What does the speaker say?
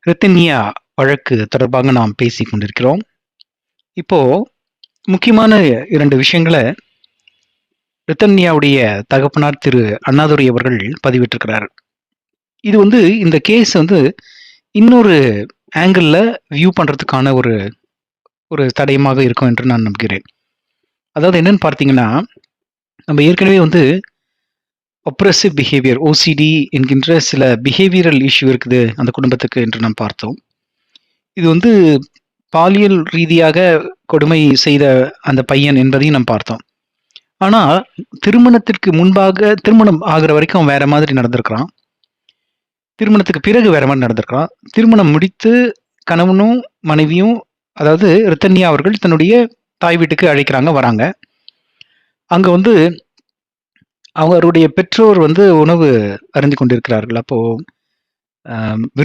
ரித்தன்யா வழக்கு தொடர்பாக நாம் பேசிக் கொண்டிருக்கிறோம். இப்போ முக்கியமான 2 விஷயங்கள ரித்தன்யாவுடைய தகப்பனார் திரு அண்ணாதுரை அவர்கள் பதிவிட்டிருக்கிறார். இது இந்த கேஸ் இன்னொரு ஆங்கிள்ல வியூ பண்றதுக்கான ஒரு ஒரு தடயமாக இருக்கும் என்று நான் நம்புகிறேன். அதாவது என்னன்னு பார்த்தீங்கன்னா, நம்ம ஏற்கனவே ஒப்ரசிவ் பிஹேவியர் ஓசிடி என்கின்ற சில பிஹேவியரல் இஷ்யூ இருக்குது அந்த குடும்பத்துக்கு என்று நாம் பார்த்தோம். இது பாலியல் ரீதியாக கொடுமை செய்த அந்த பையன் என்பதையும் நாம் பார்த்தோம். ஆனா, திருமணத்திற்கு முன்பாக திருமணம் ஆகுற வரைக்கும் அவன் வேற மாதிரி நடந்திருக்கிறான். திருமணத்துக்கு பிறகு வேற மாரி நடந்திருக்கிறான். திருமணம் முடித்து கணவனும், மனைவியும் அதாவது ரித்தன்யா அவர்கள் தன்னுடைய தாய் வீட்டுக்கு அழைக்கிறாங்க, வராங்க. அங்க அவருடைய பெற்றோர் உணவு அருந்திக் கொண்டிருக்கிறார்கள். அப்போ அ